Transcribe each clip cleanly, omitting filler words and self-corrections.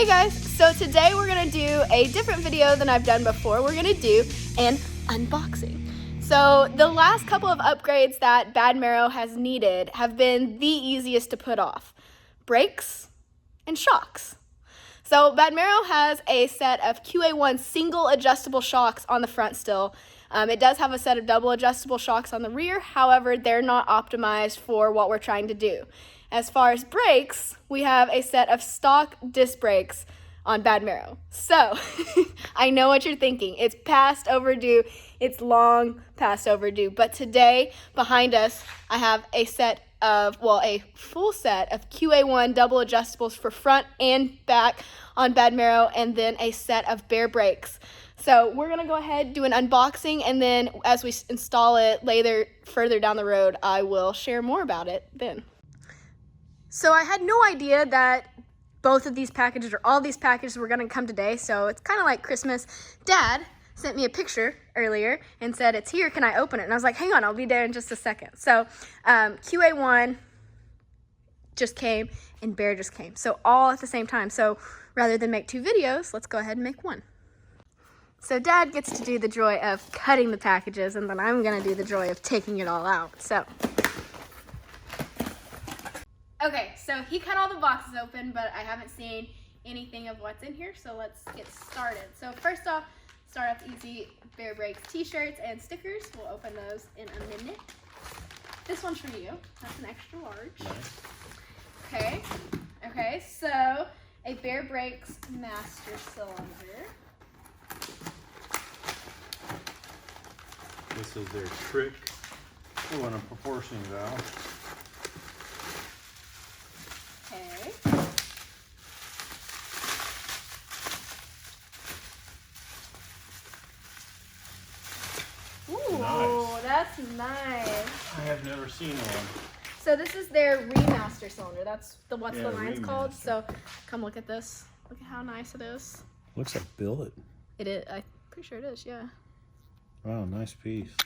Hey guys, so today we're gonna do a different video than I've done before. We're gonna do an unboxing. So the last couple of upgrades that Badmaro has needed have been the easiest to put off. Brakes and shocks. So Badmaro has a set of QA1 single adjustable shocks on the front still. It does have a set of double adjustable shocks on the rear, however, they're not optimized for what we're trying to do. As far as brakes, we have a set of stock disc brakes on Badmaro. So, I know what you're thinking. It's past overdue. It's long past overdue. But today, behind us, I have a set of, a full set of QA1 double adjustables for front and back on Badmaro, and then a set of Baer Brakes. So we're gonna go ahead, do an unboxing, and then as we install it later, further down the road, I will share more about it then. So I had no idea that both of these packages, or all these packages, were gonna come today, so it's kind of like Christmas. Dad sent me a picture earlier and said, "It's here, can I open it?" And I was like, "Hang on, I'll be there in just a second." So QA1 just came and Baer just came, so all at the same time. So rather than make two videos, let's go ahead and make one. So Dad gets to do the joy of cutting the packages, and then I'm gonna do the joy of taking it all out. So, okay, so he cut all the boxes open, but I haven't seen anything of what's in here, so let's get started. So first off, start off easy, Baer Brakes t-shirts and stickers. We'll open those in a minute. This one's for you. That's an extra large. Okay, so a Baer Brakes master cylinder. This is their trick to a proportioning valve. Okay. Ooh, nice. That's nice. I have never seen one. So this is their remaster cylinder. That's what's Yeah, the line's remaster. called. So come look at this. Look at how nice it is. Looks like billet. It is. I'm pretty sure it is. Yeah. Wow, nice piece.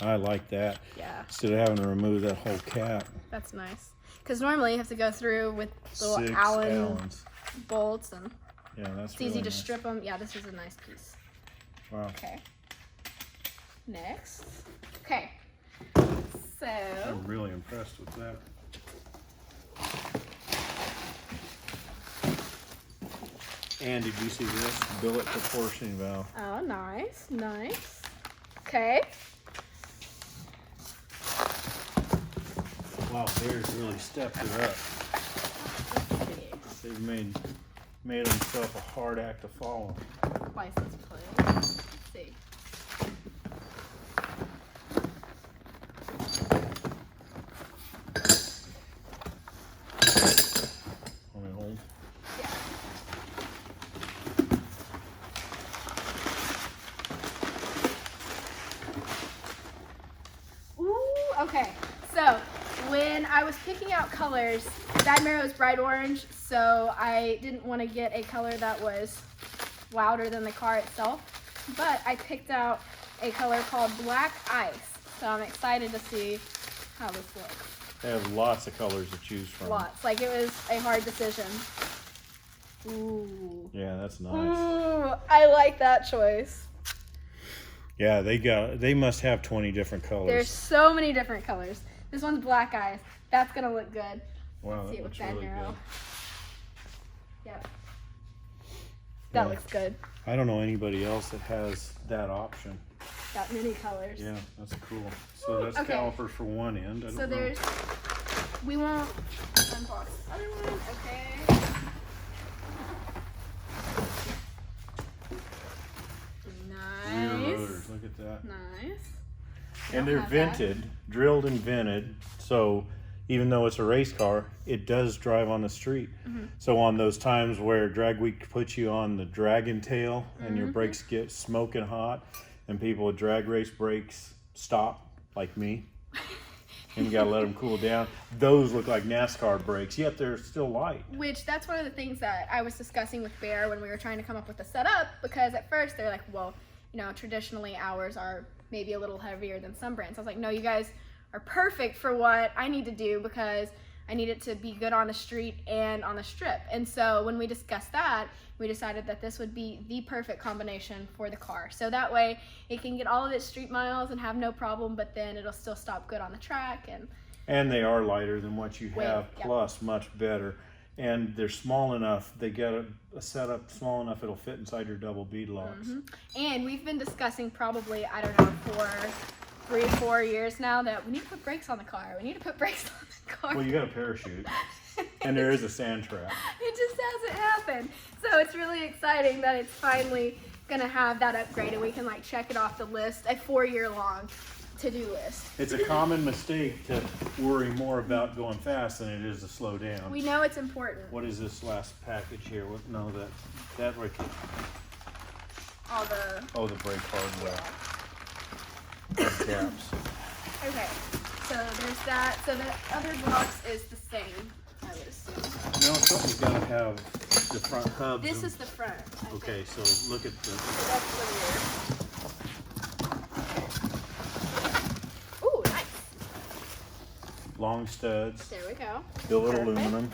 I like that. Yeah. Instead of having to remove that whole cap. That's nice. Because normally you have to go through with little 6 Allen bolts, and yeah, that's it's really easy to nice. strip them. Yeah, this is a nice piece. Wow. Okay. Next. Okay. So. I'm really impressed with that. And did you see this? Billet proportioning valve. Oh, nice, nice. Okay. Wow, Baer's really stepped it up. They've made themselves a hard act to follow. License plate. Let's see. Want me to hold? Ooh, okay. So when I was picking out colors, Badmaro is bright orange, so I didn't want to get a color that was louder than the car itself. But I picked out a color called Black Ice, so I'm excited to see how this looks. They have lots of colors to choose from. Lots. Like, it was a hard decision. Ooh. Yeah, that's nice. Ooh, I like that choice. Yeah, they must have 20 different colors. There's so many different colors. This one's Black Ice. That's gonna look good. Wow, Let's see that it with looks really Badmaro. good. Yep. That Yeah. looks good. I don't know anybody else that has that option. Got many colors. Yeah, that's cool. So that's Okay. calipers for one end. I don't So know. there's, we won't unbox the other one. Okay. Rear Nice. rotors, look at that. Nice. And they're have that. vented, drilled and vented, so even though it's a race car, it does drive on the street. Mm-hmm. So on those times where drag week puts you on the dragon tail and your brakes get smoking hot and people with drag race brakes stop, like me, and you gotta let them cool down, those look like NASCAR brakes, yet they're still light. Which, that's one of the things that I was discussing with Baer when we were trying to come up with the setup, because at first they're like, well, you know, traditionally ours are maybe a little heavier than some brands. I was like, no, you guys are perfect for what I need to do, because I need it to be good on the street and on the strip. And so when we discussed that, we decided that this would be the perfect combination for the car. So that way it can get all of its street miles and have no problem, but then it'll still stop good on the track. And they are lighter than what you have, yep. plus much better. And they're small enough, they get a setup small enough it'll fit inside your double bead locks. And we've been discussing probably, I don't know, for 3 or 4 years now that we need to put brakes on the car. We need to put brakes on the car. Well, you got a parachute. And there is a sand trap. It just hasn't happened. So it's really exciting that it's finally gonna have that upgrade and we can like check it off the list, a 4-year long to-do list. It's a common mistake to worry more about going fast than it is to slow down. We know it's important. What is this last package here? What? No, that right there. All the... Oh, the brake hardware. Caps. Okay, so there's that. So the other box is the same, I would assume. No, something's got to have the front hubs. This is the front. Okay, so look at the... So that's the rear. Ooh, nice. Long studs. There we go. Billet Perfect. aluminum.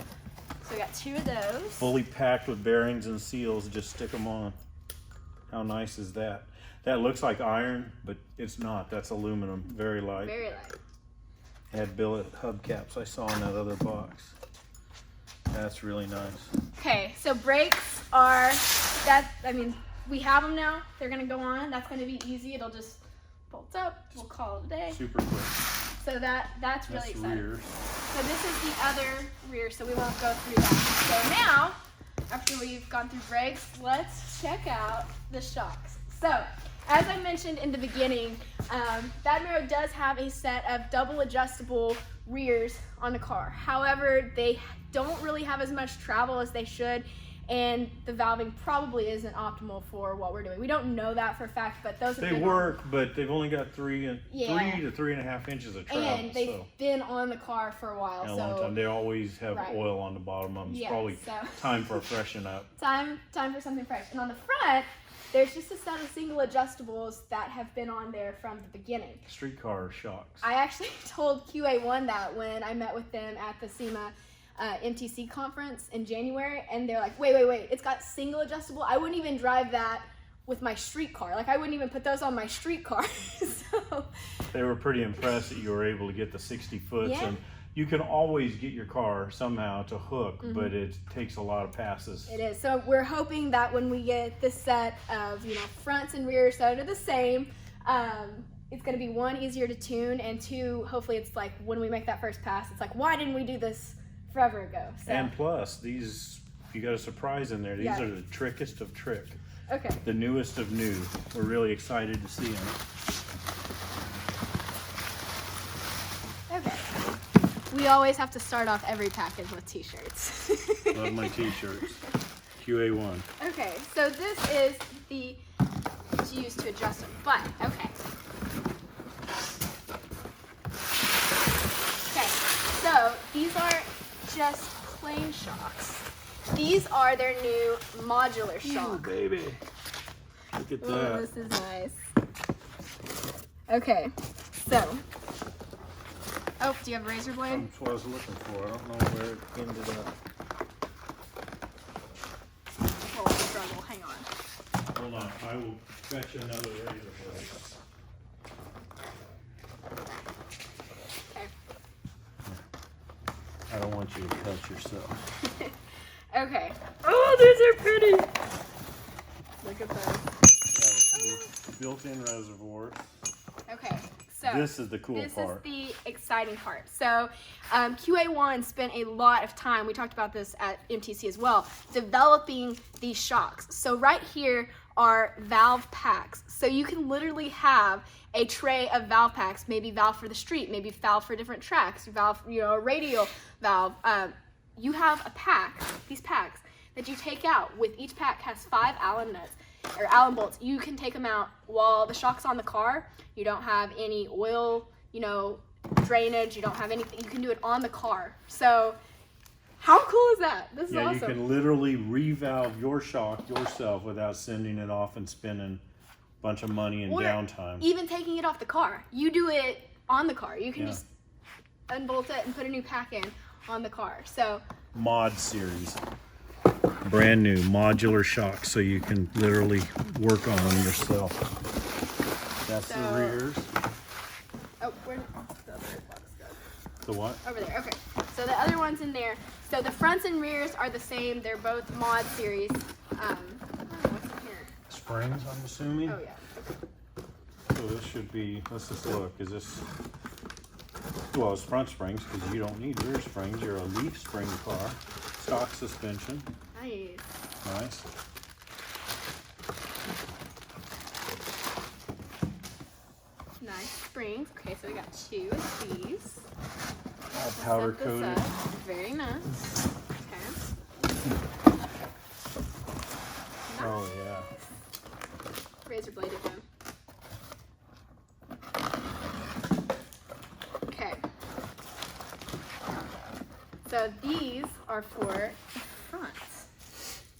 So we got 2 of those. Fully packed with bearings and seals. Just stick them on. How nice is that? That looks like iron, but it's not. That's aluminum. Very light. Very light. Had billet hubcaps I saw in that other box. That's really nice. Okay, so brakes are, we have them now. They're gonna go on. That's gonna be easy. It'll just bolt up. We'll call it a day. Super quick. So that's really exciting. Rear. So this is the other rear, so we won't go through that. So now, after we've gone through brakes, let's check out the shocks. So, as I mentioned in the beginning, Badmaro does have a set of double adjustable rears on the car. However, they don't really have as much travel as they should, and the valving probably isn't optimal for what we're doing. We don't know that for a fact, but those have They been work, but they've only got 3 to 3.5 inches of travel. and they've been on the car for a while. A long time. They always have oil on the bottom of them. It's probably time for a freshen up. Time for something fresh. And on the front, there's just a set of single adjustables that have been on there from the beginning. Streetcar shocks. I actually told QA1 that when I met with them at the SEMA MTC conference in January, and they're like, wait, it's got single adjustable? I wouldn't even drive that with my street car. Like, I wouldn't even put those on my street car. So they were pretty impressed that you were able to get the 60 foots. Yeah. And you can always get your car somehow to hook, but it takes a lot of passes. It is. So we're hoping that when we get this set of, fronts and rears that are the same, it's going to be 1, easier to tune, and 2, hopefully it's like when we make that first pass, it's like, why didn't we do this forever ago? So, and plus, these, you got a surprise in there. These are the trickest of trick. Okay. The newest of new. We're really excited to see them. Okay. We always have to start off every package with t-shirts. Love my t-shirts. QA1. Okay, so this is the to use to adjust them, but okay. Okay, so these aren't just plain shocks. These are their new modular shock. Ooh, baby. Look at Oh, that. this is nice. Okay, so. Oh, do you have a razor blade? That's what I was looking for. I don't know where it ended up. Oh, struggle. Hang on. Hold on. I will fetch another razor blade. Okay. I don't want you to cut yourself. Okay. Oh, these are pretty. Look at those. Built-in reservoirs. Okay. So This is the cool this part. is the exciting part. So QA1 spent a lot of time, we talked about this at MTC as well, developing these shocks. So right here are valve packs. So you can literally have a tray of valve packs, maybe valve for the street, maybe valve for different tracks, valve, a radial valve. You have a pack, these packs, that you take out. With each pack has 5 Allen nuts. Or Allen bolts. You can take them out while the shock's on the car. You don't have any oil, drainage. You don't have anything. You can do it on the car. So how cool is that? This is awesome. You can literally revalve your shock yourself without sending it off and spending a bunch of money and downtime. Even taking it off the car. You do it on the car. You can just unbolt it and put a new pack in on the car. So MOD series. Brand new modular shocks, so you can literally work on them yourself. That's the rears. Oh, where the other box go? The what? Over there. Okay. So the other one's in there. So the fronts and rears are the same. They're both MOD series. I don't know what's in here. Springs, I'm assuming. Oh yeah. So this should be. Let's just look. Is this? Well, it's front springs because you don't need rear springs. You're a leaf spring car. Stock suspension. Nice. Nice. Nice springs. Okay, so we got 2 of these. All powder Set this coated. up. Very nice. Okay. Oh yeah. Razor bladed one. Okay. So these are for the front.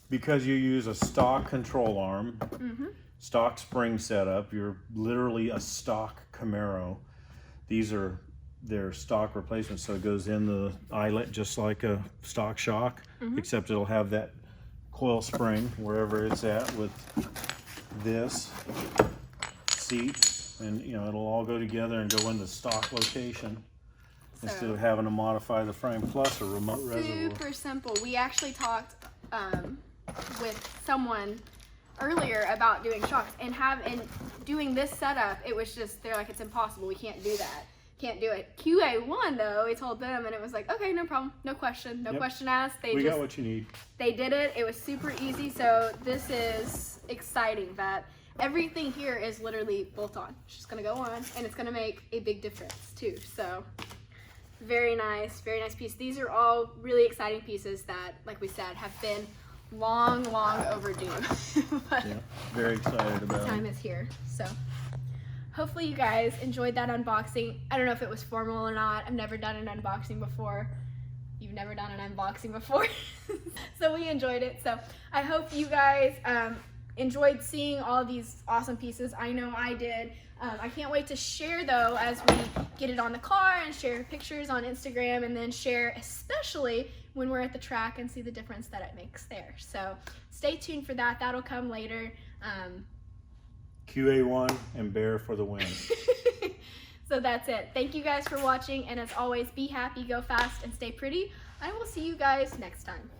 Because you use a stock control arm, stock spring setup, you're literally a stock Camaro. These are their stock replacements, so it goes in the eyelet just like a stock shock, except it'll have that coil spring wherever it's at with this seat, and you know it'll all go together and go in the stock location instead of having to modify the frame, plus a remote reservoir. Super simple. We actually talked with someone earlier about doing shocks and doing this setup. It was just, they're like, it's impossible. We can't do that. Can't do it. QA1 though, we told them, and it was like, okay, no problem, no question, no question asked. We got what you need. They did it. It was super easy. So this is exciting that everything here is literally bolt on. It's just gonna go on, and it's gonna make a big difference too. So very nice piece. These are all really exciting pieces that, like we said, have been long overdue. But Yeah, very excited about the time is here. So hopefully you guys enjoyed that unboxing. I don't know if it was formal or not. I've never done an unboxing before. You've never done an unboxing before. So we enjoyed it. So I hope you guys enjoyed seeing all these awesome pieces. I know I did. I can't wait to share though as we get it on the car and share pictures on Instagram, and then share especially when we're at the track and see the difference that it makes there. So stay tuned for that. That'll come later. QA1 and Baer for the win. So that's it. Thank you guys for watching, and as always, be happy, go fast, and stay pretty. I will see you guys next time.